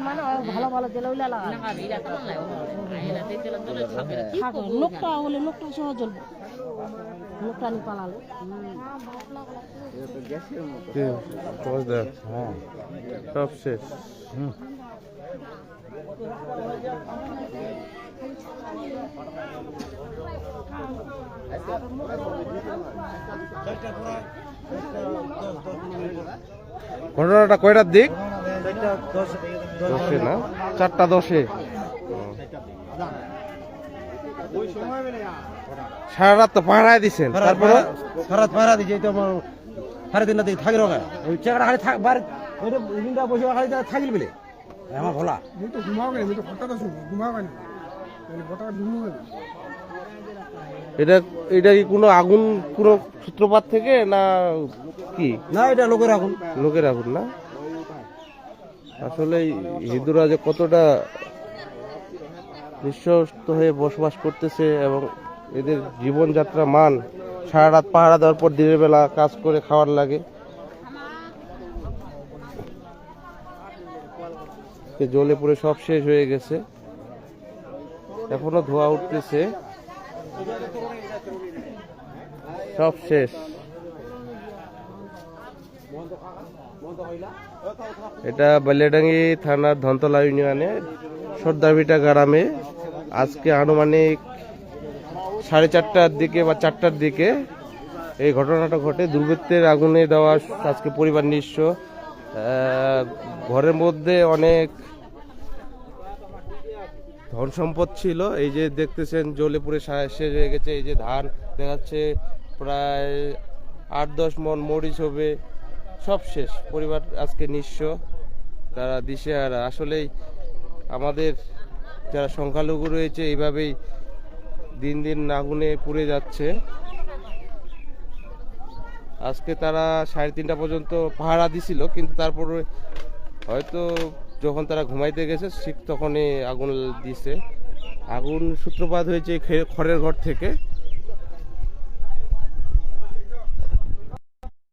মানে ভালো ভালো তেল লোকটা হলে লোকটা সহ জ্বলবো লোকটা নিয়ে পালালো হ্যাঁ সব শেষ। ঘটনাটা কয়টার দিক? 10-এ না, 4:10-এ। সারা রাত তো পাহারায় দিচ্ছেন, তারপরে সারা রাত পাহারা দিচ্ছে। তো আমার 3:30 দিকে থাকি রোগা ওই চেকাটা খালি থাকবার বসে খালি থাকিল বলে আমার ভোলা এটা এটা কি কোনো আগুন কোনো সূত্রপাত থেকে না কি? না, এটা লোকের আগুন। লোকের আগুন না? আসলে হিন্দুরা যে কতটা নিঃস্ব হয়ে বসবাস করতেছে এবং এদের জীবনযাত্রা মান, সারা রাত পাহারা দেওয়ার পর দিনের বেলা কাজ করে খাওয়ার লাগে। জ্বলে পুড়ে সব শেষ হয়ে গেছে, এখনো ধোঁয়া উঠতেছে, সব শেষ। এটা বালিয়াডাঙ্গি থানার ধনতলা ইউনিয়নে সর্দারভিটা গ্রামে আজকে আনুমানিক 4:30টার দিকে বা 4টার দিকে এই ঘটনাটা ঘটে। দুর্বৃত্তের আগুনে দেওয়া আজকে পরিবার নিঃস্ব। ঘরের মধ্যে অনেক ধন সম্পদ ছিল, এই যে দেখতেছেন জ্বলে পুড়ে শেষ হয়ে গেছে। এই যে ধান দেখাচ্ছে প্রায় 8-10 মণ, মরিচ হবে, সব শেষ। পরিবার আজকে নিঃস্ব, তারা দিশেহারা। আসলেই আমাদের যারা সংখ্যালঘু রয়েছে এইভাবেই দিন দিন আগুনে পুড়ে যাচ্ছে। আজকে তারা 3:30 পর্যন্ত পাহারা দিছিল, কিন্তু তারপরে হয়তো যখন তারা ঘুমাইতে গেছে ঠিক তখনই আগুন দিছে। আগুন সূত্রপাত হয়েছে খড়ের ঘর থেকে।